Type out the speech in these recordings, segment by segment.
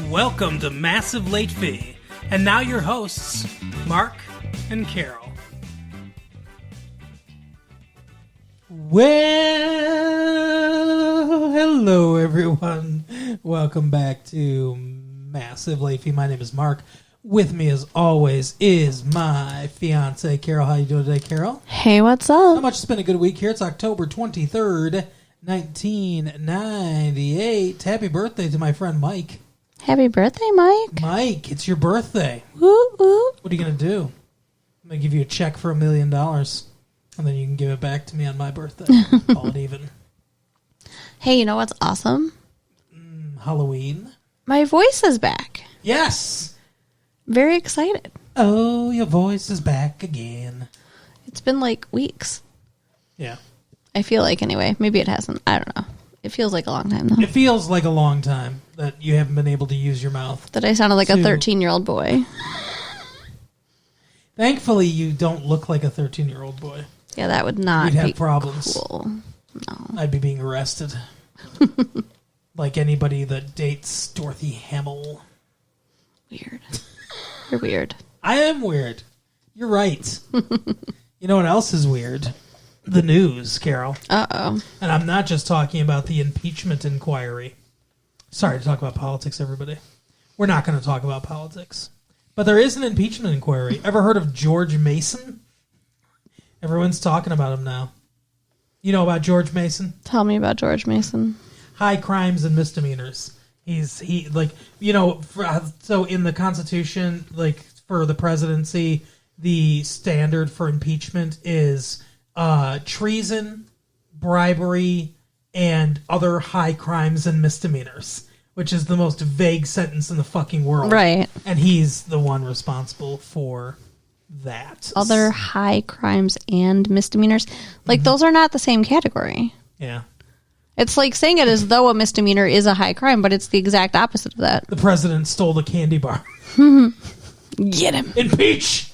Welcome to Massive Late Fee. And now your hosts, Mark and Carol. Well, hello everyone. Welcome back to Massive Late Fee. My name is Mark. With me as always is my fiance, Carol. How you doing today, Carol? Hey, what's up? How much? It's been a good week here. It's October 23rd, 1998. Happy birthday to my friend Mike. Happy birthday, Mike. Mike, it's your birthday. Woo woo. What are you going to do? I'm going to give you a check for $1 million, and then you can give it back to me on my birthday. Call it even. Hey, you know what's awesome? Halloween. My voice is back. Yes. Very excited. Oh, your voice is back again. It's been like weeks. Yeah. I feel like anyway. Maybe it hasn't. I don't know. It feels like a long time though. It feels like a long time that you haven't been able to use your mouth. That I sounded like a 13-year-old boy. Thankfully, you don't look like a 13-year-old boy. Yeah, that would not We'd have be problems. cool. No. I'd be being arrested. Like anybody that dates Dorothy Hamill. Weird. You're weird. I am weird. You're right. You know what else is weird? The news, Carol. Uh-oh. And I'm not just talking about the impeachment inquiry. Sorry to talk about politics, everybody. We're not going to talk about politics. But there is an impeachment inquiry. Ever heard of George Mason? Everyone's talking about him now. You know about George Mason? Tell me about George Mason. High crimes and misdemeanors. So in the Constitution, like for the presidency, the standard for impeachment is treason, bribery, and other high crimes and misdemeanors, which is the most vague sentence in the fucking world. Right. And he's the one responsible for that. Other high crimes and misdemeanors. Like, those are not the same category. Yeah. It's like saying it as though a misdemeanor is a high crime, but it's the exact opposite of that. The president stole the candy bar. Get him. Impeach!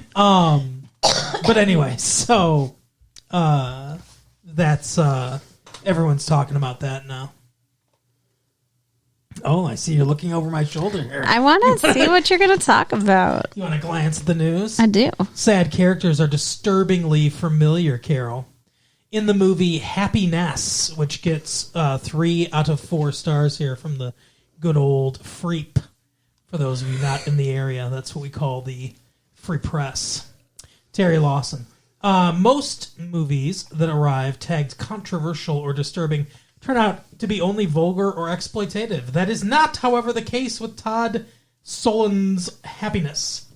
But anyway, so that's everyone's talking about that now. Oh, I see you're looking over my shoulder here. I want to see what you're going to talk about. You want to glance at the news? I do. Sad characters are disturbingly familiar, Carol. In the movie Happiness, which gets 3 out of 4 stars here from the good old Freep. For those of you not in the area, that's what we call the Free Press. Terry Lawson. Most movies that arrive tagged controversial or disturbing turn out to be only vulgar or exploitative. That is not, however, the case with Todd Solondz' Happiness.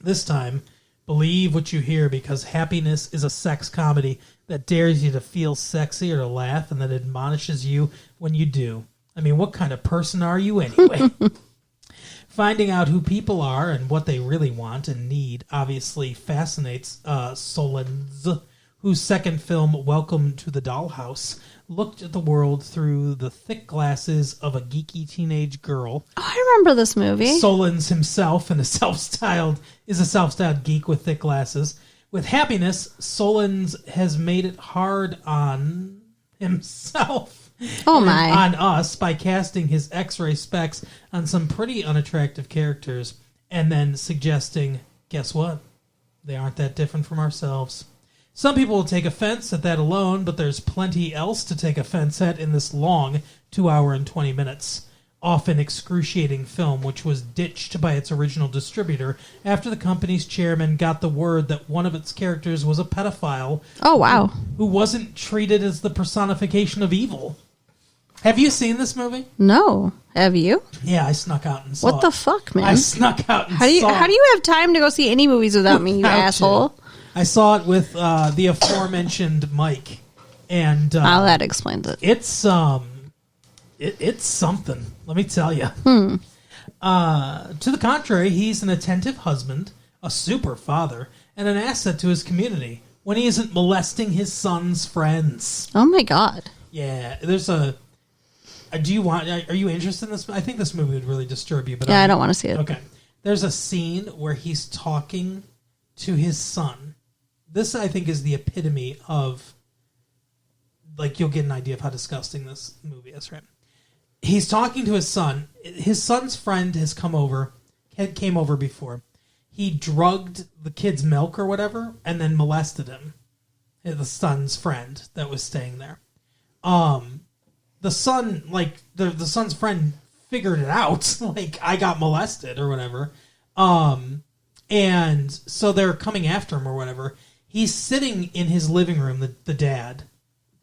This time, believe what you hear, because Happiness is a sex comedy that dares you to feel sexy or to laugh, and that admonishes you when you do. I mean, what kind of person are you anyway? Finding out who people are and what they really want and need obviously fascinates Solondz, whose second film, Welcome to the Dollhouse, looked at the world through the thick glasses of a geeky teenage girl. Oh, I remember this movie. Solondz himself is a self-styled geek with thick glasses. With Happiness, Solondz has made it hard on himself. Oh my. On us by casting his X-ray specs on some pretty unattractive characters and then suggesting, guess what? They aren't that different from ourselves. Some people will take offense at that alone, but there's plenty else to take offense at in this long 2 hour and 20 minutes, often excruciating film, which was ditched by its original distributor after the company's chairman got the word that one of its characters was a pedophile. Oh, wow. Who wasn't treated as the personification of evil. Have you seen this movie? No. Have you? Yeah, I snuck out and saw it. What the fuck, man? I snuck out and How do you have time to go see any movies without me, you Without asshole? you. I saw it with the aforementioned Mike, and that explains it. It's it's something. Let me tell you. To the contrary, he's an attentive husband, a super father, and an asset to his community when he isn't molesting his son's friends. Oh my god. Yeah, there's a. Are you interested in this? I think this movie would really disturb you. But yeah, I don't want to see it. Okay. There's a scene where he's talking to his son. This, I think, is the epitome of, like, you'll get an idea of how disgusting this movie is, right? he's talking to his son. His son's friend has came over before. He drugged the kid's milk or whatever, and then molested him. The son's friend that was staying there. The son, like the son's friend, figured it out. Like, I got molested or whatever. And so they're coming after him or whatever. He's sitting in his living room, the dad,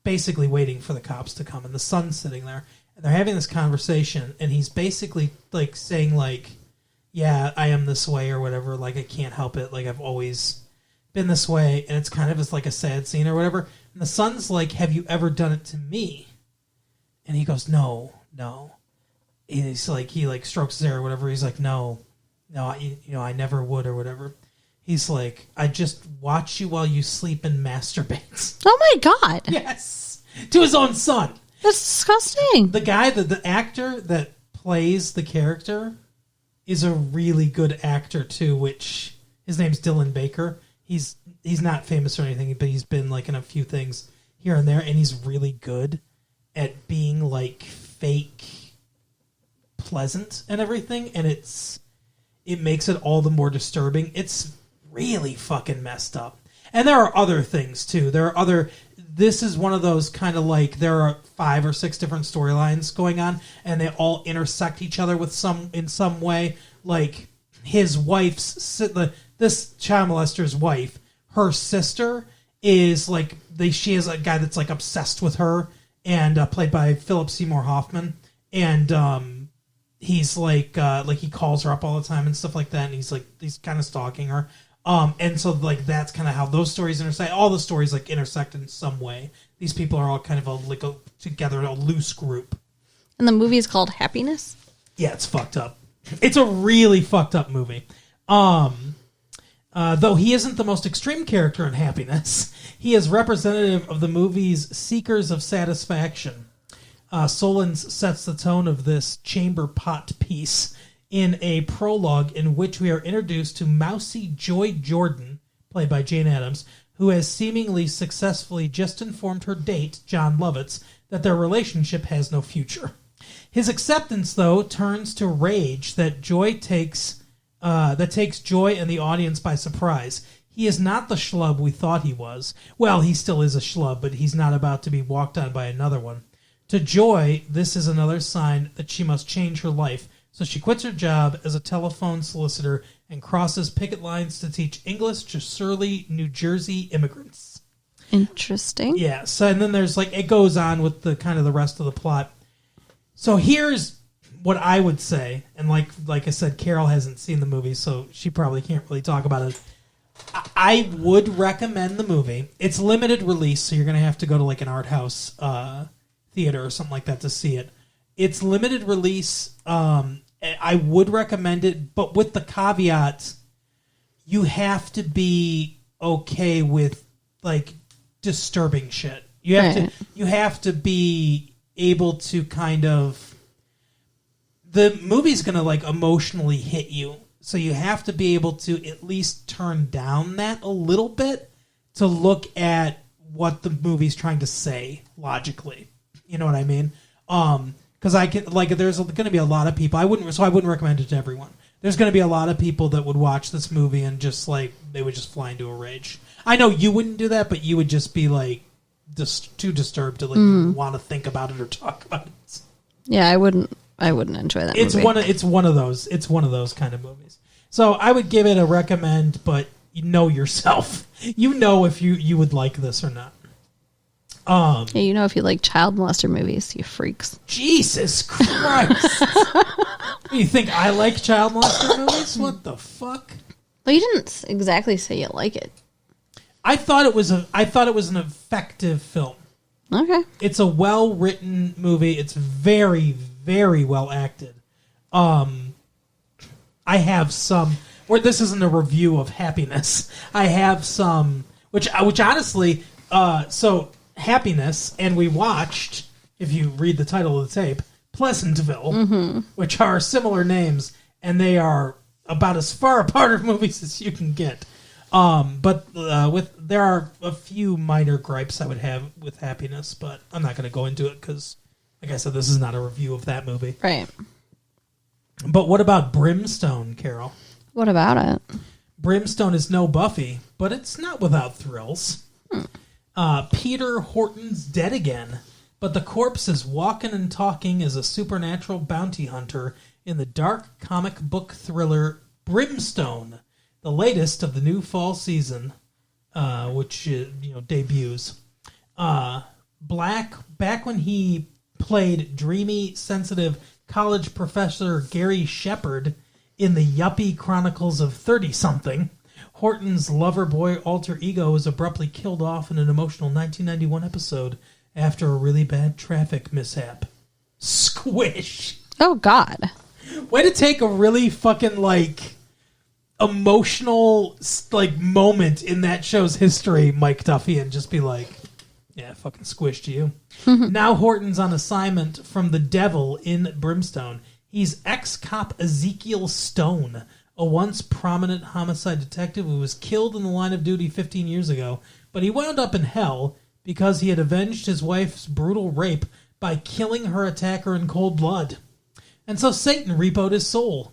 basically waiting for the cops to come, and the son's sitting there. They're having this conversation, and he's basically like saying, like, yeah, I am this way or whatever. Like, I can't help it. Like, I've always been this way. And it's kind of just like a sad scene or whatever. And the son's like, have you ever done it to me? And he goes, no. And he's like, he like strokes his hair or whatever. He's like, no, I never would or whatever. He's like, I just watch you while you sleep and masturbate. Oh my God. Yes. To his own son. That's disgusting. The guy, the actor that plays the character is a really good actor too, which his name's Dylan Baker. He's not famous or anything, but he's been like in a few things here and there, and he's really good at being like fake pleasant and everything, and it makes it all the more disturbing. It's really fucking messed up. And there are other things too. This is one of those kind of like, there are 5 or 6 different storylines going on, and they all intersect each other in some way. Like, his wife's, this child molester's wife, her sister is like, she is a guy that's like obsessed with her, and played by Philip Seymour Hoffman, and he's like he calls her up all the time and stuff like that, and he's kind of stalking her. And so, like, that's kind of how those stories intersect. All the stories, like, intersect in some way. These people are all kind of together in a loose group. And the movie is called Happiness? Yeah, it's fucked up. It's a really fucked up movie. Though he isn't the most extreme character in Happiness, he is representative of the movie's Seekers of Satisfaction. Solons sets the tone of this chamber pot piece in a prologue in which we are introduced to mousy Joy Jordan, played by Jane Addams, who has seemingly successfully just informed her date, John Lovitz, that their relationship has no future. His acceptance, though, turns to rage that takes Joy and the audience by surprise. He is not the schlub we thought he was. Well, he still is a schlub, but he's not about to be walked on by another one. To Joy, this is another sign that she must change her life, so she quits her job as a telephone solicitor and crosses picket lines to teach English to surly New Jersey immigrants. Interesting. Yeah, so and then there's it goes on with the kind of the rest of the plot. So here's what I would say, and like I said, Carol hasn't seen the movie, so she probably can't really talk about it. I would recommend the movie. It's limited release, so you're going to have to go to like an art house theater or something like that to see it. It's limited release. I would recommend it, but with the caveat, you have to be okay with like disturbing shit. You have to be able to kind of, the movie's going to like emotionally hit you. So you have to be able to at least turn down that a little bit to look at what the movie's trying to say logically. You know what I mean? Because there's going to be a lot of people. I wouldn't recommend it to everyone. There's going to be a lot of people that would watch this movie and just like they would just fly into a rage. I know you wouldn't do that, but you would just be like too disturbed to like want to think about it or talk about it. Yeah, I wouldn't enjoy that movie. It's one of those kind of movies. So I would give it a recommend, but you know yourself. You know if you would like this or not. Yeah, you know if you like child molester movies, you freaks. Jesus Christ! You think I like child molester movies? What the fuck? Well, you didn't exactly say you like it. I thought it was an effective film. Okay. It's a well-written movie. It's very, very well acted. I have some, where this isn't a review of Happiness. I have some, which honestly, so Happiness, and we watched, if you read the title of the tape, Pleasantville, which are similar names, and they are about as far apart of movies as you can get. But there are a few minor gripes I would have with Happiness, but I'm not going to go into it because Like I said, this is not a review of that movie. Right. But what about Brimstone, Carol? What about it? Brimstone is no Buffy, but it's not without thrills. Peter Horton's dead again, but the corpse is walking and talking as a supernatural bounty hunter in the dark comic book thriller Brimstone, the latest of the new fall season, which debuts. Back when he played dreamy, sensitive college professor Gary Shepard in the yuppie chronicles of 30-something, Horton's lover boy alter ego was abruptly killed off in an emotional 1991 episode after a really bad traffic mishap. Squish. Oh, God. Way to take a really fucking, emotional, moment in that show's history, Mike Duffy, and just be like, yeah, fucking squished you. Now Horton's on assignment from the devil in Brimstone. He's ex-cop Ezekiel Stone, a once prominent homicide detective who was killed in the line of duty 15 years ago, but he wound up in hell because he had avenged his wife's brutal rape by killing her attacker in cold blood. And so Satan repoed his soul.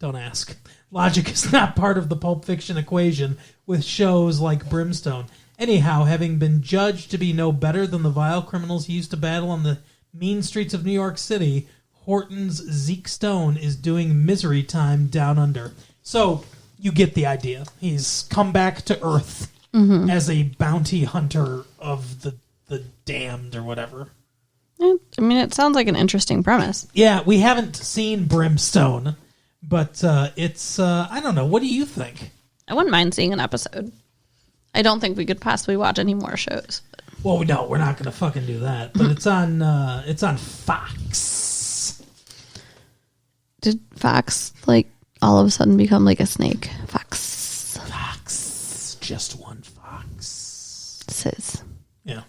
Don't ask. Logic is not part of the Pulp Fiction equation with shows like Brimstone. Anyhow, having been judged to be no better than the vile criminals he used to battle on the mean streets of New York City, Horton's Zeke Stone is doing misery time down under. So, you get the idea. He's come back to Earth as a bounty hunter of the damned or whatever. I mean, it sounds like an interesting premise. Yeah, we haven't seen Brimstone, but it's, I don't know. What do you think? I wouldn't mind seeing an episode. I don't think we could possibly watch any more shows. Well, no, we're not going to fucking do that. But it's on Fox. Did Fox, all of a sudden become like a snake? Fox. Just one Fox. Says. Yeah.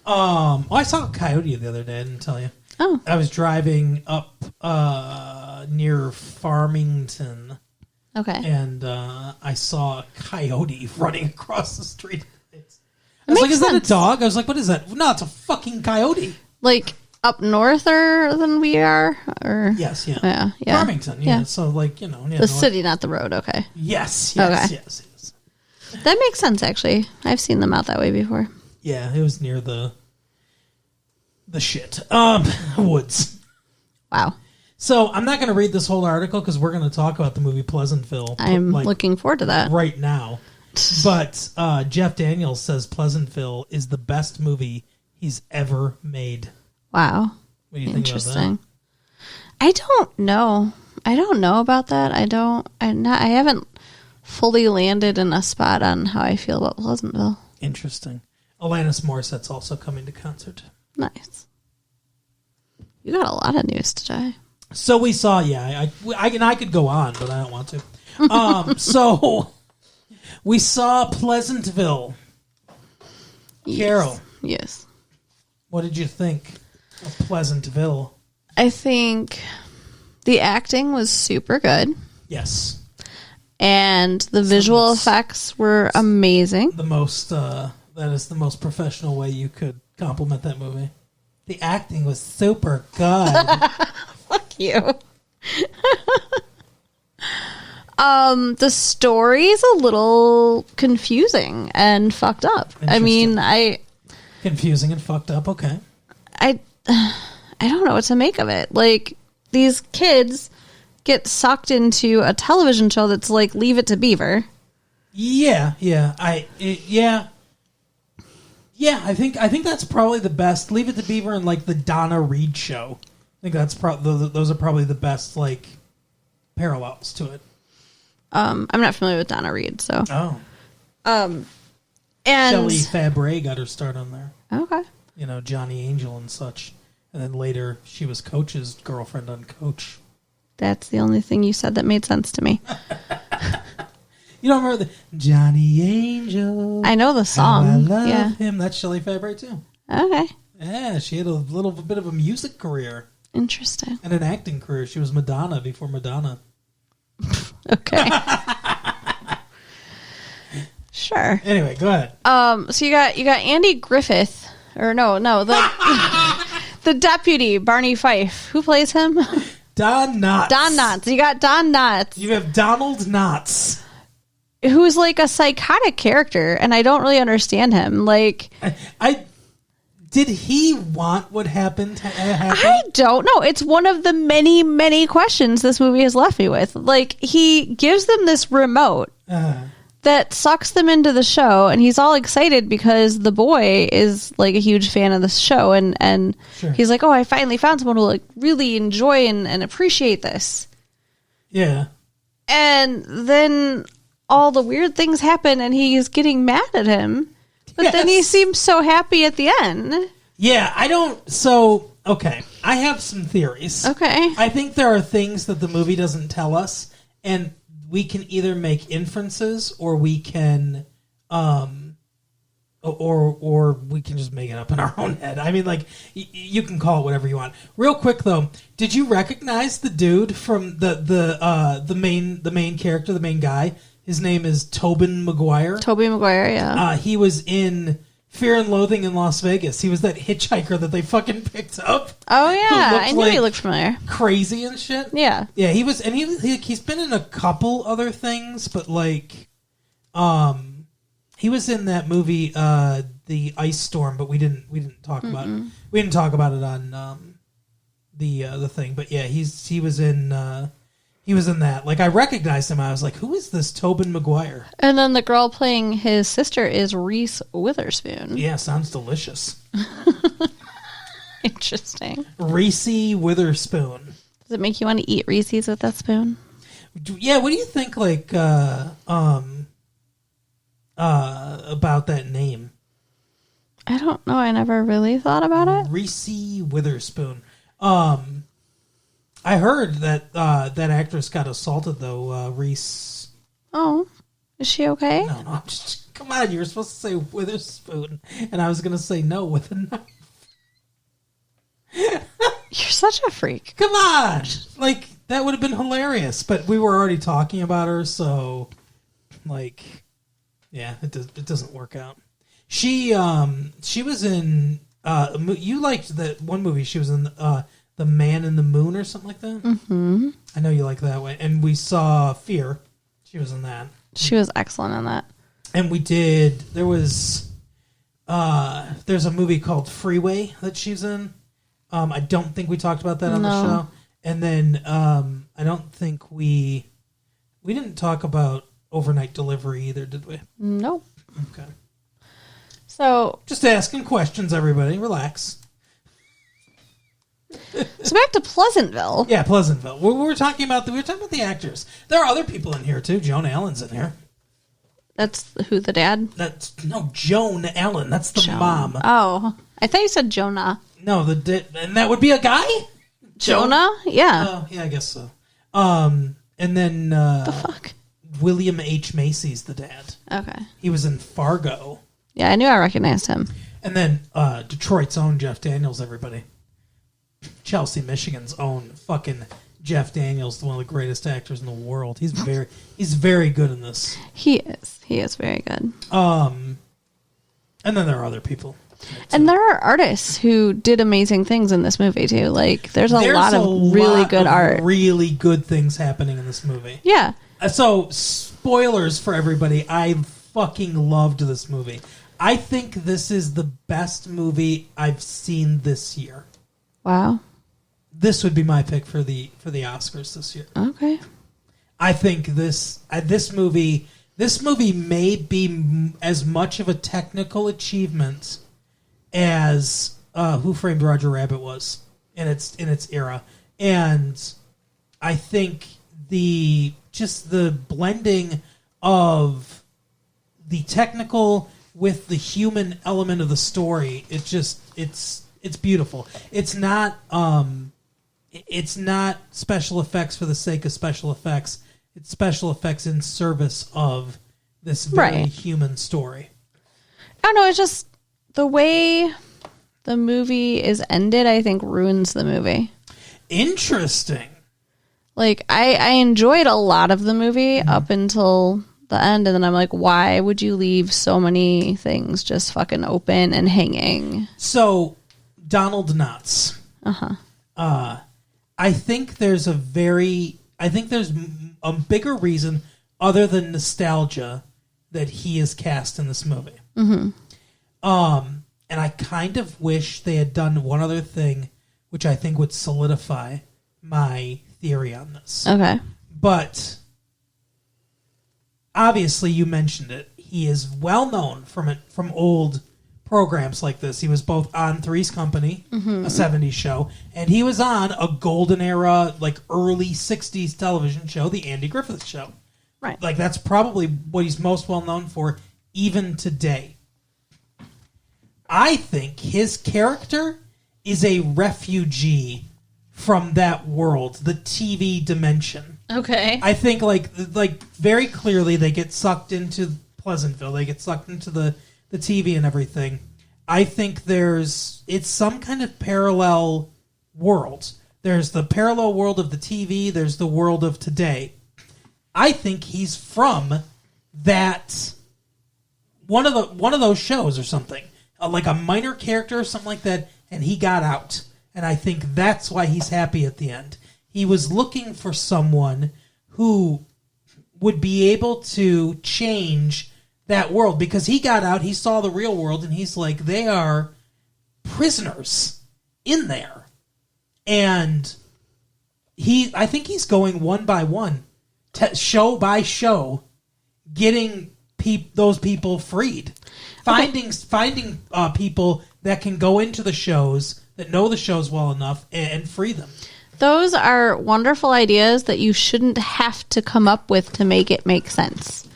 I saw a coyote the other day. I didn't tell you. Oh. I was driving up near Farmington. Okay. And I saw a coyote running across the street. I was Makes like, is that a sense. dog? I was like, what is that? No, it's a fucking coyote. Up norther than we are? Or Yes, yeah. Yeah. Farmington, yeah. So, the city, not the road, okay. Yes. Okay. That makes sense, actually. I've seen them out that way before. Yeah, it was near the shit. Woods. Wow. So, I'm not going to read this whole article because we're going to talk about the movie Pleasantville. I'm looking forward to that. Right now. But Jeff Daniels says Pleasantville is the best movie he's ever made. Wow. What do you think about that? I don't know. I don't know about that. I haven't fully landed in a spot on how I feel about Pleasantville. Interesting. Alanis Morissette's also coming to concert. Nice. You got a lot of news today. So we saw, I could go on, but I don't want to. So we saw Pleasantville. Yes. Carol. Yes. What did you think of Pleasantville? I think the acting was super good. Yes. And the visual effects were amazing. That is the most professional way you could compliment that movie. The acting was super good. Fuck you. The story's a little confusing and fucked up. I mean, Confusing and fucked up, okay. I don't know what to make of it. These kids get sucked into a television show that's like Leave It to Beaver. Yeah. I think that's probably the best. Leave It to Beaver and the Donna Reed show. I think that's those are probably the best parallels to it. I'm not familiar with Donna Reed, so. Oh. And Shelley Fabre got her start on there. Okay. Johnny Angel and such. And then later she was Coach's girlfriend on Coach. That's the only thing you said that made sense to me. You don't remember the Johnny Angel? I know the song. I love him. That's Shelley Fabre too. Okay. Yeah, she had a little bit of a music career. Interesting. And an acting career. She was Madonna before Madonna. Okay. Sure. Anyway, go ahead. So you got Andy Griffith, or no, the The deputy, Barney Fife. Who plays him? Don Knotts. Don Knotts. You got Don Knotts. You have Donald Knotts. Who's like a psychotic character, and I don't really understand him. Like, I did he want what happened to happen? I don't know. It's one of the many, many questions this movie has left me with. Like, he gives them this remote that sucks them into the show, and he's all excited because the boy is like a huge fan of this show, and Sure. he's like, "Oh, I finally found someone who like really enjoy and appreciate this." Yeah. And then all the weird things happen, and he's getting mad at him. But then he seems so happy at the end. Yeah, I don't... So, okay. I have some theories. Okay. I think there are things that the movie doesn't tell us, and we can either make inferences or we can... Or we can just make it up in our own head. I mean, like, you can call it whatever you want. Real quick, though, did you recognize the dude from the main character, the main guy? His name is Tobin Maguire. Tobey Maguire, yeah. He was in Fear and Loathing in Las Vegas. He was that hitchhiker that they fucking picked up. Oh, yeah. I knew like he looked familiar. Crazy and shit. Yeah. Yeah, he was, and he's been in a couple other things, but like, he was in that movie, The Ice Storm, but we didn't talk about it. We didn't talk about it on the thing. But yeah, he was in that. Like, I recognized him. I was like, who is this Tobin Maguire? And then the girl playing his sister is Reese Witherspoon. Yeah, sounds delicious. Interesting. Reese Witherspoon. Does it make you want to eat Reese's with that spoon? Yeah, what do you think, like, about that name? I don't know. I never really thought about it. Reese Witherspoon. I heard that that actress got assaulted, though. Reese. Oh, is she okay? No, I'm just. Come on, you were supposed to say Witherspoon, and I was going to say no with a knife. You're such a freak. Come on, like that would have been hilarious, but we were already talking about her, so like, yeah, it doesn't work out. She was in. You liked that one movie she was in. The Man in the Moon or something like that. Mm-hmm. I know you like that one. And we saw Fear. She was in that. She was excellent in that. And we did. There's a movie called Freeway that she's in. I don't think we talked about that on the show. And then I don't think we didn't talk about Overnight Delivery either, did we? Nope. Okay. So just asking questions, everybody. Relax. So back to Pleasantville. Yeah, Pleasantville. We were talking about the actors. There are other people in here too. Joan Allen's in here. That's who, the dad? Joan Allen. That's the mom. Oh, I thought you said Jonah. No, and that would be a guy. Jonah? Yeah. Oh, yeah, I guess so. And then the fuck? William H. Macy's the dad. Okay. He was in Fargo. Yeah, I knew I recognized him. And then Detroit's own Jeff Daniels. Everybody. Chelsea, Michigan's own fucking Jeff Daniels, one of the greatest actors in the world. He's very good in this. He is very good. And then there are other people. And there are artists who did amazing things in this movie too. Like there's a lot of really good art. Really good things happening in this movie. Yeah. So spoilers for everybody. I fucking loved this movie. I think this is the best movie I've seen this year. Wow. This would be my pick for the Oscars this year. Okay. I think this movie may be as much of a technical achievement as Who Framed Roger Rabbit was in its era, and I think the blending of the technical with the human element of the story, it's beautiful. It's not special effects for the sake of special effects. It's special effects in service of this very human story. I don't know. It's just the way the movie is ended, I think, ruins the movie. Interesting. Like, I enjoyed a lot of the movie up until the end, and then I'm like, why would you leave so many things just fucking open and hanging? So Donald Knotts. I think there's a bigger reason other than nostalgia that he is cast in this movie. And I kind of wish they had done one other thing, which I think would solidify my theory on this. Okay. But obviously, you mentioned it. He is well known from old programs like this. He was both on Three's Company, a 70s show, and he was on a golden era, like early 60s television show, The Andy Griffith Show. Right. Like, that's probably what he's most well known for, even today. I think his character is a refugee from that world, the TV dimension. Okay. I think, like very clearly, they get sucked into Pleasantville. They get sucked into the TV and everything. I think it's some kind of parallel world. There's the parallel world of the TV. There's the world of today. I think he's from that one of those shows or something, like a minor character or something like that, and he got out. And I think that's why he's happy at the end. He was looking for someone who would be able to change that world, because he got out, he saw the real world, and he's like, they are prisoners in there. And I think he's going one by one, show by show, getting those people freed. Finding people that can go into the shows, that know the shows well enough, and free them. Those are wonderful ideas that you shouldn't have to come up with to make it make sense.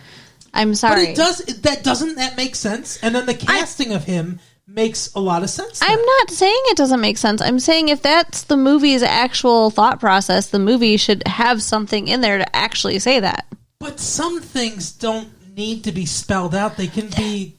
I'm sorry. But doesn't that make sense? And then the casting of him makes a lot of sense. I'm not saying it doesn't make sense. I'm saying if that's the movie's actual thought process, the movie should have something in there to actually say that. But some things don't need to be spelled out. They can be,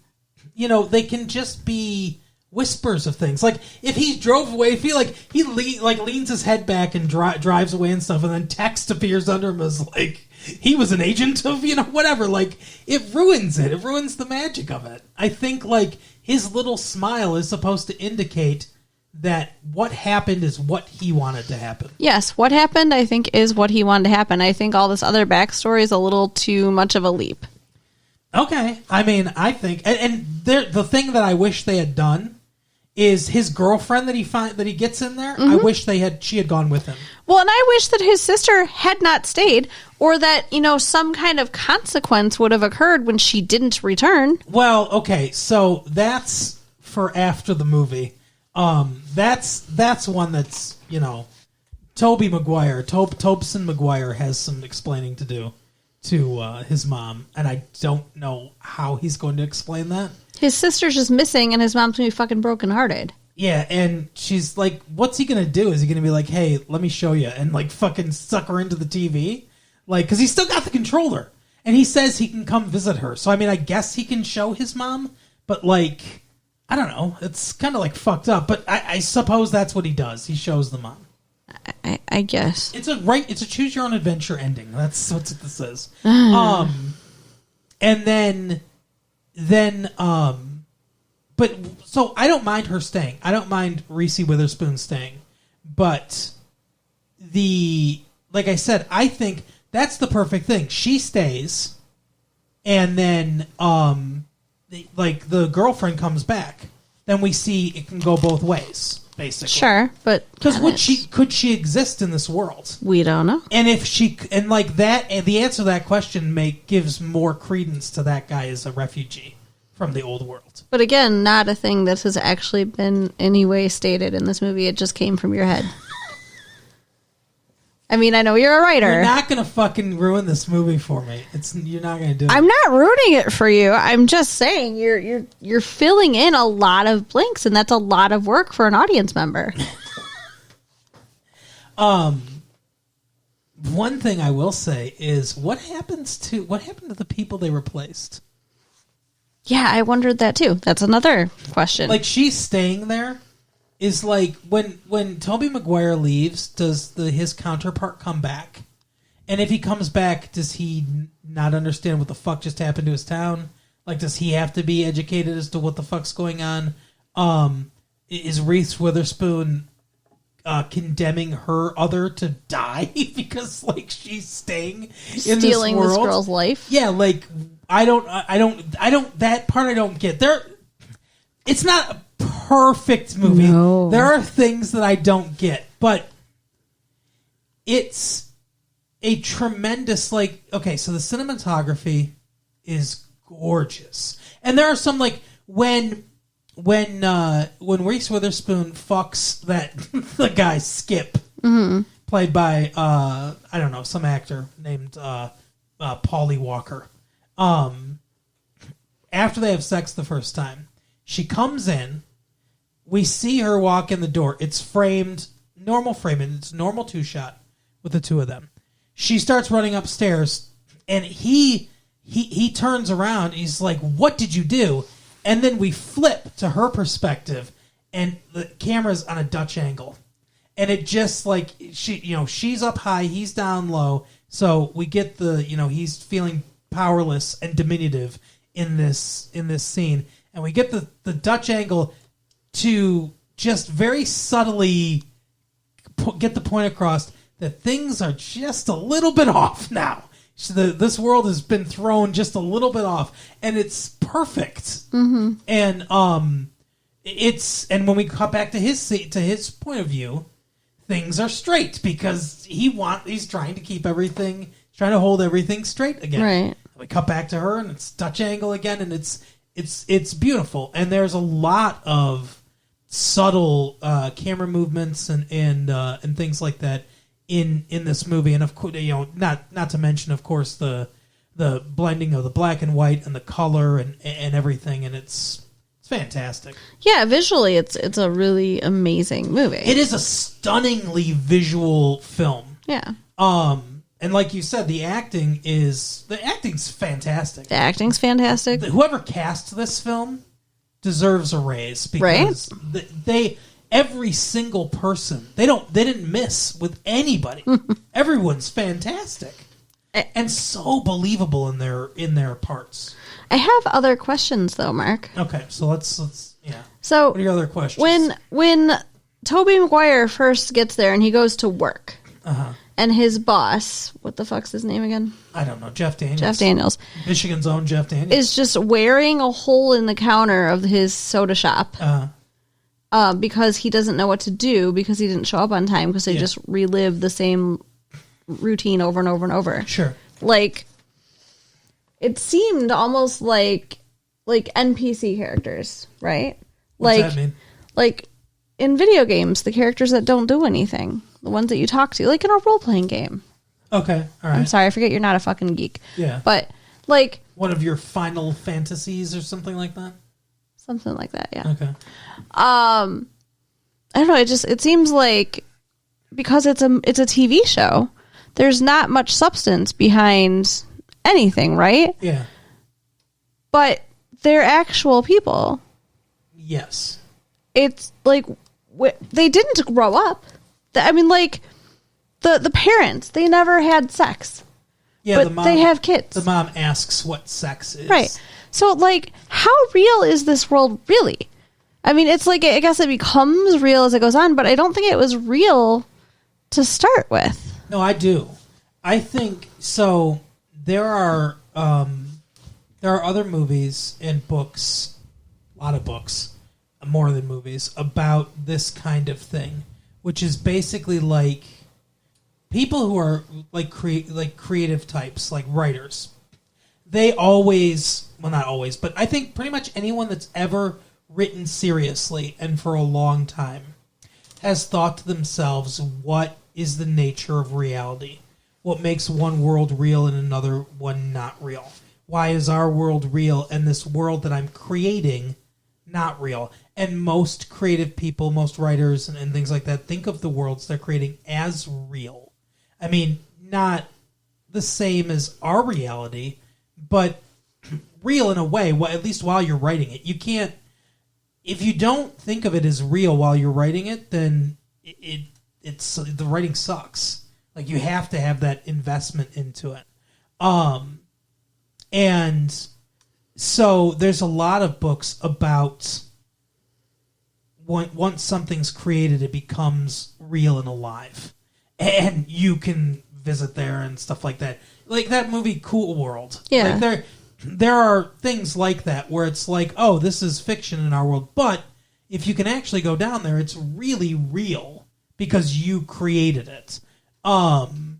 they can just be whispers of things. Like, if he drove away, if he leans his head back and drives away and stuff, and then text appears under him as like he was an agent of whatever. Like, it ruins it. It ruins the magic of it. I think like his little smile is supposed to indicate that what happened is what he wanted to happen. Yes, what happened, I think, is what he wanted to happen. I think all this other backstory is a little too much of a leap. Okay, I mean, I think, and the thing that I wish they had done is his girlfriend that he gets in there. I wish she had gone with him. Well, and I wish that his sister had not stayed, or that some kind of consequence would have occurred when she didn't return. Well, okay, so that's for after the movie. That's one that's Tobey Maguire, Tobeson Maguire has some explaining to do to his mom, and I don't know how he's going to explain that. His sister's just missing, and his mom's going to be fucking brokenhearted. Yeah, and she's like, what's he going to do? Is he going to be like, hey, let me show you, and like fucking suck her into the TV? Like, because he's still got the controller, and he says he can come visit her. So, I mean, I guess he can show his mom, but like, I don't know. It's kind of like fucked up, but I suppose that's what he does. He shows the mom. I guess. It's a choose your own adventure ending. That's what this is. And then but so I don't mind her staying. I don't mind Reese Witherspoon staying. But like I said, I think that's the perfect thing. She stays, and then the girlfriend comes back. Then we see it can go both ways, basically. Sure, but because could she exist in this world? We don't know. And if she and the answer to that question gives more credence to that guy as a refugee from the old world. But again, not a thing that has actually been any way stated in this movie. It just came from your head. I mean, I know you're a writer. You're not going to fucking ruin this movie for me. You're not going to do it. I'm not ruining it for you. I'm just saying you're filling in a lot of blanks, and that's a lot of work for an audience member. One thing I will say is what happened to the people they replaced? Yeah, I wondered that too. That's another question. Like, she's staying there. Is like when Tobey Maguire leaves, does his counterpart come back? And if he comes back, does he not understand what the fuck just happened to his town? Like, does he have to be educated as to what the fuck's going on? is Reese Witherspoon condemning her other to die because like she's staying in Stealing this world? this girl's life. Yeah, like I don't that part I don't get. It's not a perfect movie. No. There are things that I don't get, but it's a tremendous so the cinematography is gorgeous. And there are some like when Reese Witherspoon fucks the guy Skip, played by I don't know, some actor named Paulie Walker. After they have sex the first time, she comes in. We see her walk in the door. It's framed, normal framing. It's a normal 2-shot with the two of them. She starts running upstairs, and he turns around. He's like, "What did you do?" And then we flip to her perspective, and the camera's on a Dutch angle, and it just like she's up high, he's down low. So we get he's feeling powerless and diminutive in this scene, and we get the Dutch angle to just very subtly get the point across that things are just a little bit off now. This world has been thrown just a little bit off, and it's perfect. Mm-hmm. And when we cut back to his point of view, things are straight because he's trying to keep everything, trying to hold everything straight again. Right. We cut back to her, and it's Dutch angle again, and it's beautiful. And there's a lot of subtle camera movements and things like that in this movie, and of course, not to mention, of course, the blending of the black and white and the color and everything, and it's fantastic. Yeah, visually, it's a really amazing movie. It is a stunningly visual film. Yeah. And like you said, the acting's fantastic. The acting's fantastic. Whoever cast this film deserves a raise because every single person, they didn't miss with anybody. Everyone's fantastic and so believable in their parts. I have other questions though, Mark. Okay, so let's yeah. So what are your other questions? When Tobey Maguire first gets there and he goes to work, and his boss, what the fuck's his name again? I don't know. Jeff Daniels. Jeff Daniels, Michigan's own Jeff Daniels, is just wearing a hole in the counter of his soda shop. Because he doesn't know what to do because he didn't show up on time because they just relive the same routine over and over and over. Sure. Like, it seemed almost like NPC characters, right? What's that mean? Like in video games, the characters that don't do anything, the ones that you talk to, like in a role-playing game. Okay, all right. I'm sorry, I forget you're not a fucking geek. Yeah. But, like... one of your Final Fantasies or something like that? Something like that, yeah. Okay. I don't know. It seems like because it's a TV show, there's not much substance behind anything, right? Yeah. But they're actual people. Yes. It's like they didn't grow up. I mean, like the parents, they never had sex. Yeah, but they have kids. The mom asks what sex is. Right. So, like, how real is this world really? I mean, it's like, I guess it becomes real as it goes on, but I don't think it was real to start with. No, I do. I think, so there are other movies and books, a lot of books, more than movies, about this kind of thing, which is basically like people who are like creative types, like writers. They always, well, not always, but I think pretty much anyone that's ever written seriously and for a long time has thought to themselves, what is the nature of reality? What makes one world real and another one not real? Why is our world real and this world that I'm creating not real? And most creative people, most writers and things like that, think of the worlds they're creating as real. I mean, not the same as our reality, but real in a way, at least while you're writing it. You can't, if you don't think of it as real while you're writing it, then it's the writing sucks. Like, you have to have that investment into it. And so there's a lot of books about once something's created, it becomes real and alive, and you can visit there and stuff like that. Like that movie, Cool World. Yeah. Like there are things like that where it's like, oh, this is fiction in our world, but if you can actually go down there, it's really real because you created it. And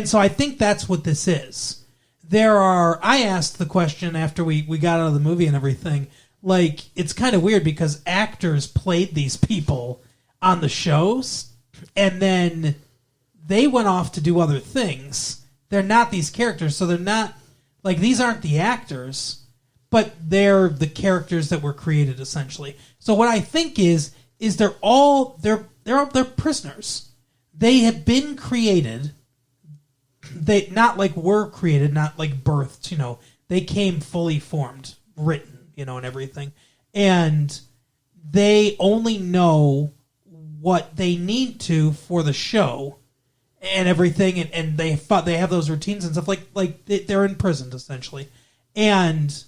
so I think that's what this is. I asked the question after we got out of the movie and everything, like, it's kind of weird because actors played these people on the shows, and then they went off to do other things. They're not these characters, so they're not, like, these aren't the actors, but they're the characters that were created, essentially. So what I think is they're prisoners. They have been created. They not like were created, not like birthed. They came fully formed, written, and everything, and they only know what they need to for the show and everything, and they have those routines and stuff like they're imprisoned essentially, and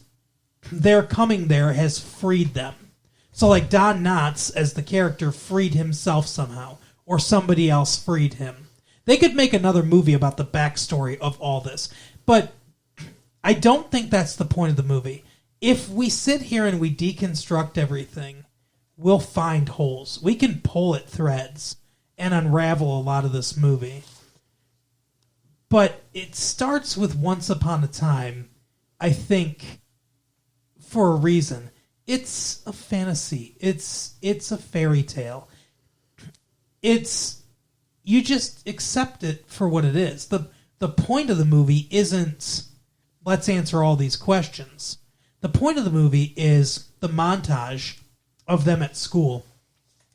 their coming there has freed them. So like Don Knotts as the character freed himself somehow, or somebody else freed him. They could make another movie about the backstory of all this, but I don't think that's the point of the movie. If we sit here and we deconstruct everything, we'll find holes. We can pull at threads and unravel a lot of this movie. But it starts with Once Upon a Time, I think, for a reason. It's a fantasy. It's a fairy tale. You just accept it for what it is. The point of the movie isn't, let's answer all these questions. The point of the movie is the montage of them at school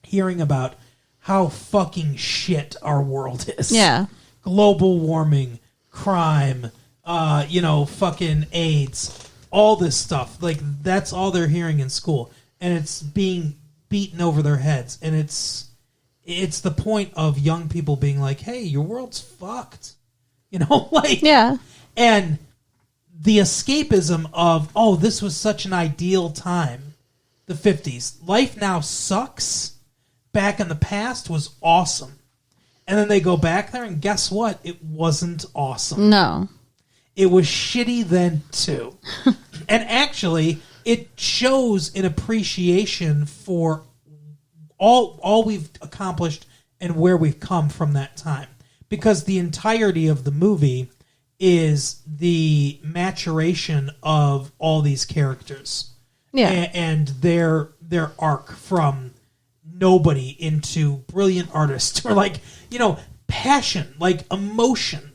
hearing about how fucking shit our world is. Yeah. Global warming, crime, fucking AIDS, all this stuff. Like, that's all they're hearing in school. And it's being beaten over their heads. And it's the point of young people being like, hey, your world's fucked. Yeah. And the escapism of, oh, this was such an ideal time, the 50s. Life now sucks. Back in the past was awesome. And then they go back there, and guess what? It wasn't awesome. No. It was shitty then, too. And actually, it shows an appreciation for all we've accomplished and where we've come from that time. Because the entirety of the movie is the maturation of all these characters. Yeah. And their arc from nobody into brilliant artists, or passion, like emotion.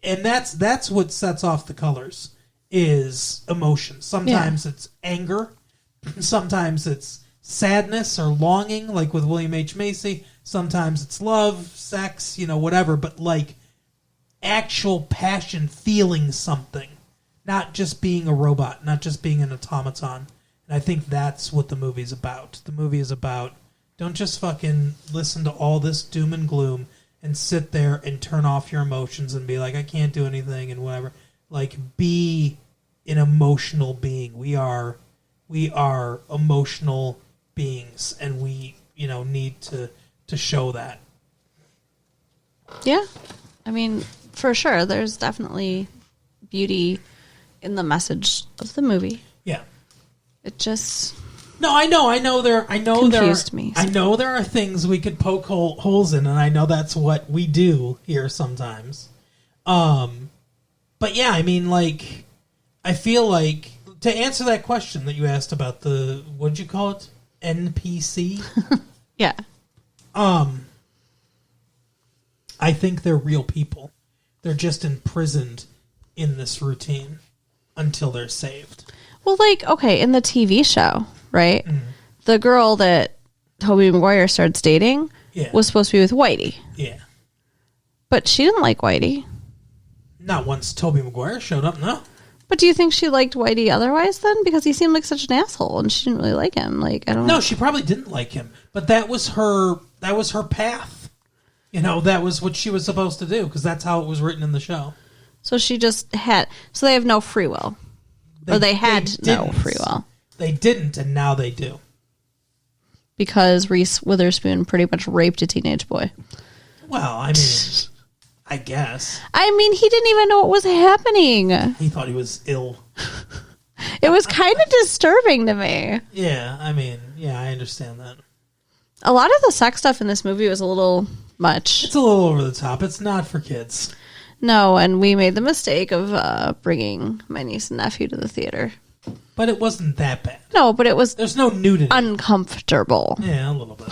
And that's what sets off the colors, is emotion. Sometimes it's anger, sometimes it's sadness or longing, like with William H. Macy. Sometimes it's love, sex, whatever, but like actual passion, feeling something, not just being a robot, not just being an automaton. And I think that's what the movie's about. The movie is about, don't just fucking listen to all this doom and gloom and sit there and turn off your emotions and be like, I can't do anything and whatever. Like, be an emotional being. We are emotional beings, and we, need to show that. Yeah. I mean, for sure, there's definitely beauty in the message of the movie. Yeah. It just... No, I know confused me. I know there are things we could poke holes in, and I know that's what we do here sometimes. But yeah, I mean, like, I feel like, to answer that question that you asked about the, what'd you call it? NPC? Yeah. I think they're real people. They're just imprisoned in this routine until they're saved. Well, like, okay, in the TV show, right? Mm-hmm. The girl that Tobey Maguire starts dating was supposed to be with Whitey. Yeah. But she didn't like Whitey. Not once Tobey Maguire showed up, no. But do you think she liked Whitey otherwise then? Because he seemed like such an asshole and she didn't really like him. Like, I don't know. No, she probably didn't like him. But that was her path. That was what she was supposed to do, because that's how it was written in the show. So she just had... So they have no free will. They had no free will. They didn't, and now they do. because Reese Witherspoon pretty much raped a teenage boy. Well, I mean, I guess. I mean, he didn't even know what was happening. He thought he was ill. It was kind of disturbing to me. Yeah, I mean, yeah, I understand that. A lot of the sex stuff in this movie was a little much. It's a little over the top. It's not for kids. No, and we made the mistake of bringing my niece and nephew to the theater. But it wasn't that bad. No, but it was There's no nudity. uncomfortable. Yeah, a little bit.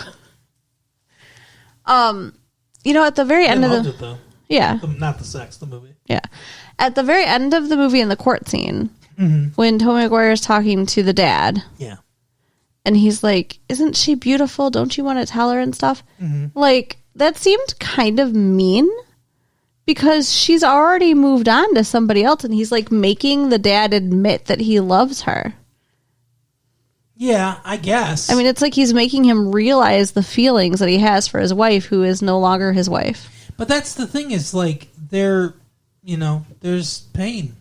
You know, at the very end I of loved the it, though. yeah, Not the sex, the movie. yeah, at the very end of the movie in the court scene, when Tobey Maguire is talking to the dad, Yeah. and he's like, "Isn't she beautiful? Don't you want to tell her and stuff?" Like that seemed kind of mean because she's already moved on to somebody else, and he's like making the dad admit that he loves her. Yeah, I guess. I mean, it's like he's making him realize the feelings that he has for his wife, who is no longer his wife. But that's the thing is, like, there's pain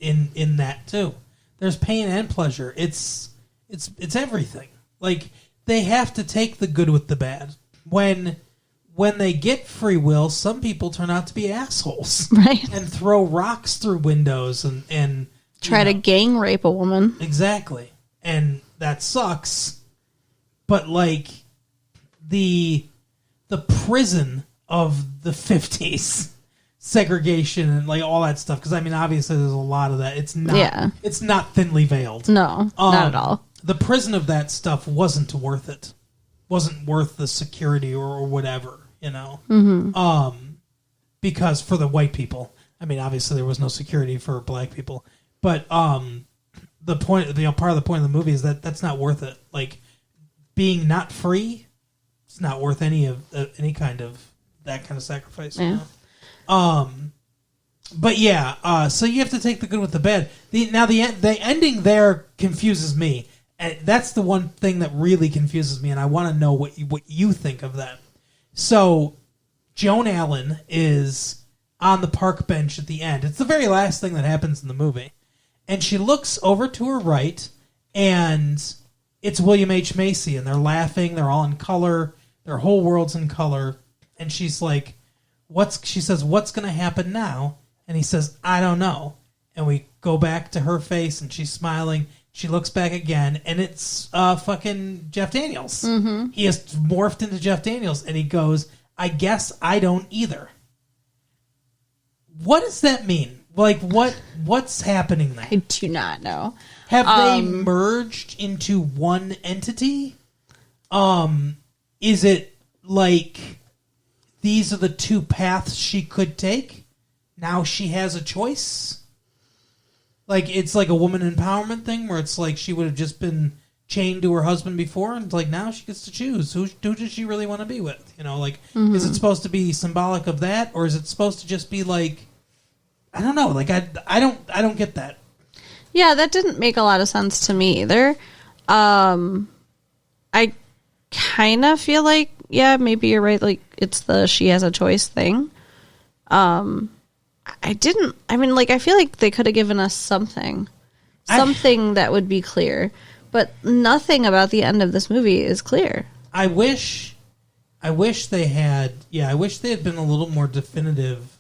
in that, too. There's pain and pleasure. It's everything. Like, they have to take the good with the bad. When they get free will, some people turn out to be assholes. Right. And throw rocks through windows and Try to gang rape a woman. Exactly. And that sucks. But like the prison of the 50s, segregation and like all that stuff, because I mean obviously there's a lot of that. It's not thinly veiled. No, not at all. The prison of that stuff wasn't worth it. Wasn't worth the security or whatever, you know. Because for the white people, I mean obviously there was no security for black people. But the point, part of the point of the movie is that that's not worth it. Like being not free, it's not worth any kind of that kind of sacrifice. Yeah. You know? But yeah, so you have to take the good with the bad. The ending there confuses me, and that's the one thing that really confuses me. And I want to know what you think of that. So Joan Allen is on the park bench at the end. It's the very last thing that happens in the movie. And she looks over to her right, and it's William H. Macy, and they're laughing. They're all in color. Their whole world's in color. And she's like, she says, "What's going to happen now?" And he says, "I don't know." And we go back to her face, and she's smiling. She looks back again, and it's fucking Jeff Daniels. Mm-hmm. He has morphed into Jeff Daniels, and he goes, "I guess I don't either." What does that mean? Like, what's happening there? I do not know. Have they merged into one entity? Is it like these are the two paths she could take? Now she has a choice? Like, it's like a woman empowerment thing where it's like she would have just been chained to her husband before, and like now she gets to choose who does she really want to be with? You know, like, is it supposed to be symbolic of that, or is it supposed to just be like, I don't know. Like I don't get that. Yeah, that didn't make a lot of sense to me either. I kind of feel like, yeah, maybe you're right. Like it's the she has a choice thing. I feel like they could have given us something that would be clear, but nothing about the end of this movie is clear. I wish they had. Yeah, I wish they had been a little more definitive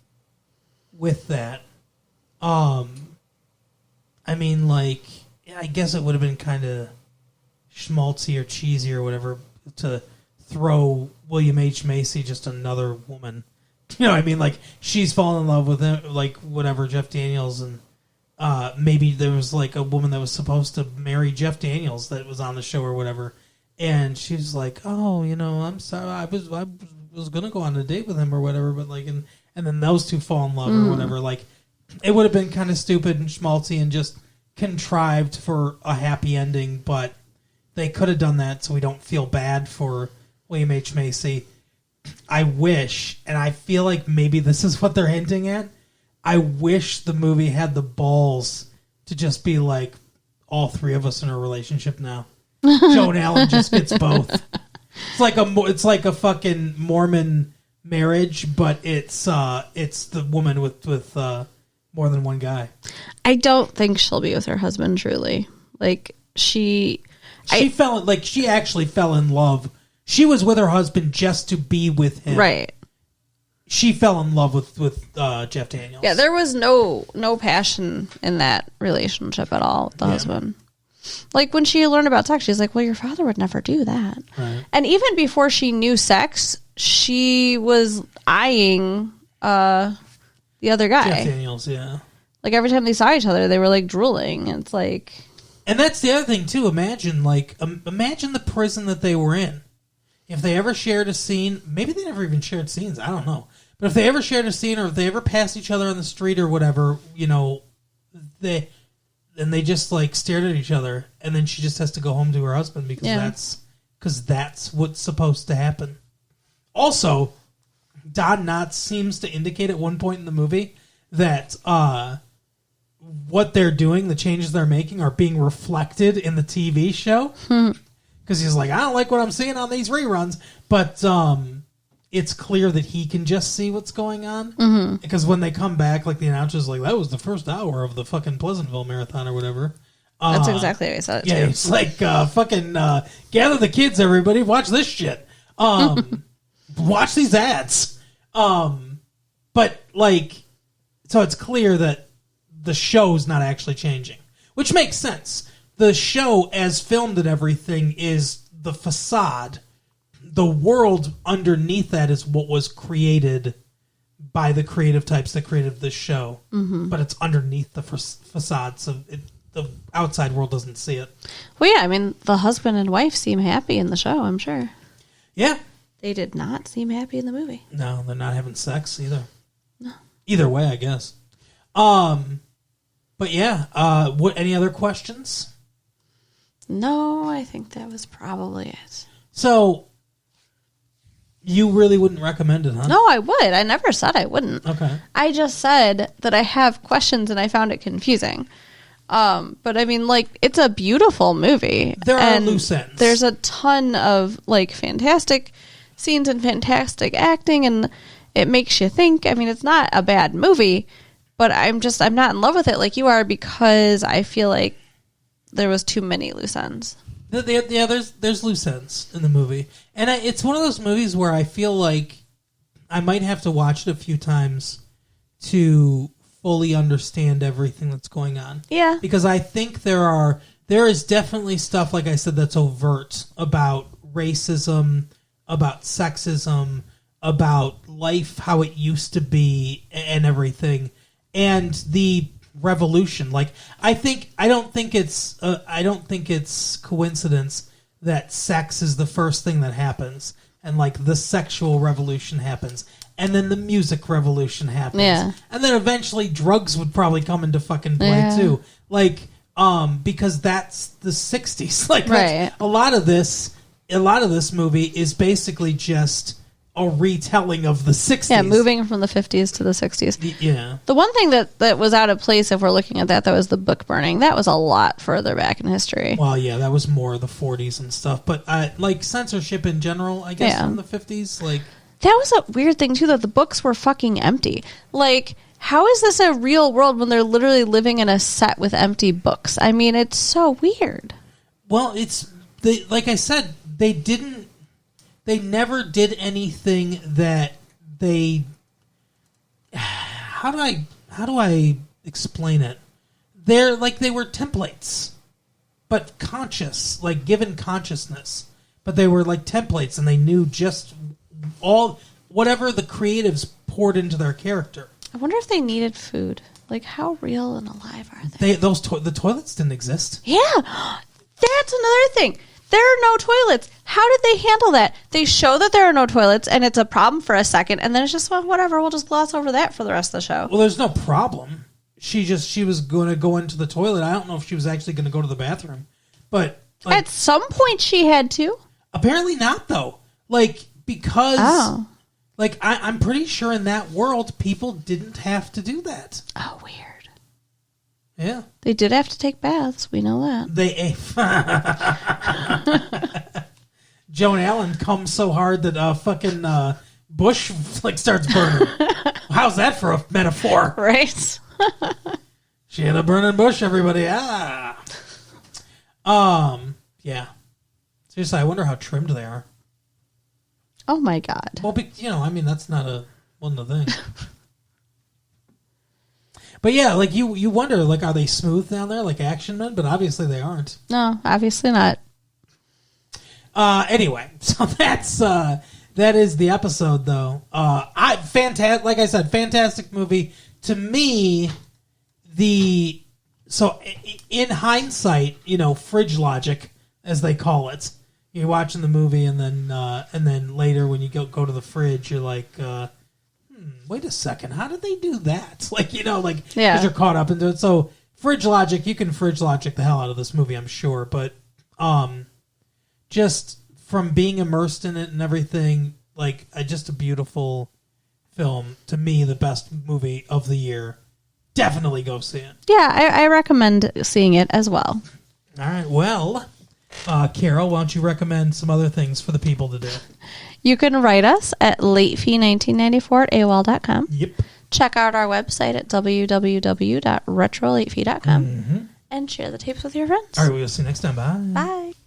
with that. I mean, like, I guess it would have been kind of schmaltzy or cheesy or whatever to throw William H. Macy, just another woman. You know what I mean? Like, she's fallen in love with him, like, whatever, Jeff Daniels, and maybe there was, like, a woman that was supposed to marry Jeff Daniels that was on the show or whatever, and she was like, "Oh, you know, I'm sorry, I was going to go on a date with him or whatever, but, like, and then those two fall in love or whatever, like, it would have been kind of stupid and schmaltzy and just contrived for a happy ending, but they could have done that so we don't feel bad for William H. Macy. I wish, and I feel like maybe this is what they're hinting at, I wish the movie had the balls to just be like, all three of us in a relationship now. Joan Allen just gets both. It's like a fucking Mormon marriage, but it's the woman with more than one guy. I don't think she'll be with her husband truly. Like She actually fell in love. She was with her husband just to be with him. Right. She fell in love with Jeff Daniels. Yeah, there was no passion in that relationship at all with the husband. Like, when she learned about sex, she's like, well, your father would never do that. Right. And even before she knew sex, she was eyeing the other guy. Jeff Daniels, yeah. Like, every time they saw each other, they were, like, drooling. It's like... And that's the other thing, too. Imagine the prison that they were in. If they ever shared a scene, maybe they never even shared scenes, I don't know. But if they ever shared a scene, or if they ever passed each other on the street or whatever, they just, like, stared at each other, and then she just has to go home to her husband because that's what's supposed to happen. Also, Don Knotts seems to indicate at one point in the movie that what they're doing, the changes they're making, are being reflected in the TV show. Because he's like, I don't like what I'm seeing on these reruns, but it's clear that he can just see what's going on. Because when they come back, like, the announcer's like, that was the first hour of the fucking Pleasantville marathon or whatever. That's exactly what I said. Yeah, it's like, gather the kids, everybody, watch this shit. Watch these ads. But, like, so it's clear that the show's not actually changing, which makes sense. The show, as filmed and everything, is the facade. The world underneath that is what was created by the creative types that created this show. But it's underneath the facade, so the outside world doesn't see it. Well, yeah, I mean, the husband and wife seem happy in the show, I'm sure. Yeah. They did not seem happy in the movie. No, they're not having sex either. No. Either way, I guess. But yeah, any other questions? No, I think that was probably it. So, you really wouldn't recommend it, huh? No, I would. I never said I wouldn't. Okay. I just said that I have questions and I found it confusing. But I mean, like, it's a beautiful movie. There are loose ends. There's a ton of, like, fantastic scenes and fantastic acting, and it makes you think. I mean, it's not a bad movie, but I'm not in love with it like you are, because I feel like there was too many loose ends. Yeah, there's loose ends in the movie. And it's one of those movies where I feel like I might have to watch it a few times to fully understand everything that's going on. Yeah. Because I think there is definitely stuff, like I said, that's overt about racism, about sexism, about life, how it used to be, and everything. And the revolution. Like, I don't think it's coincidence that sex is the first thing that happens, and, like, the sexual revolution happens, and then the music revolution happens, and then eventually drugs would probably come into fucking play too. Like, because that's the 60s. Like, right. A lot of this movie is basically just a retelling of the 60s. Yeah, moving from the 50s to the 60s. Yeah. The one thing that was out of place, if we're looking at that was the book burning. That was a lot further back in history. Well, yeah, that was more the 40s and stuff. But, like, censorship in general, I guess, from the 50s, like... That was a weird thing, too, that the books were fucking empty. Like, how is this a real world when they're literally living in a set with empty books? I mean, it's so weird. Well, like I said, they never did anything that they... How do I explain it? They were templates, but conscious, like, given consciousness. But they were like templates, and they knew just whatever the creatives poured into their character. I wonder if they needed food. Like, how real and alive are they? The toilets didn't exist. Yeah, that's another thing. There are no toilets. How did they handle that? They show that there are no toilets, and it's a problem for a second, and then it's just, well, whatever, we'll just gloss over that for the rest of the show. Well, there's no problem. She was going to go into the toilet. I don't know if she was actually going to go to the bathroom. But, like, at some point she had to. Apparently not, though. Like, because... Like, I'm pretty sure in that world, people didn't have to do that. Oh, weird. Yeah. They did have to take baths. We know that. Joan Allen comes so hard that fucking bush like starts burning. How's that for a metaphor? Right? She had a burning bush, everybody. Yeah. Seriously, I wonder how trimmed they are. Oh my God. Well, that's not one of the things. But yeah, like you wonder, like, are they smooth down there, like Action Men? But obviously they aren't. No, obviously not. Anyway, so that is the episode, though. Like I said, fantastic movie. To me, in hindsight, fridge logic, as they call it. You're watching the movie, and then later when you go to the fridge, you're like, wait a second, how did they do that? Because you're caught up into it. So fridge logic, you can fridge logic the hell out of this movie, I'm sure. But just from being immersed in it and everything, just a beautiful film. To me, the best movie of the year. Definitely go see it. Yeah, I recommend seeing it as well. All right, well, Carol, why don't you recommend some other things for the people to do? You can write us at latefee1994@AOL.com. Yep. Check out our website at www.retrolatefee.com. And share the tapes with your friends. All right, we'll see you next time. Bye. Bye.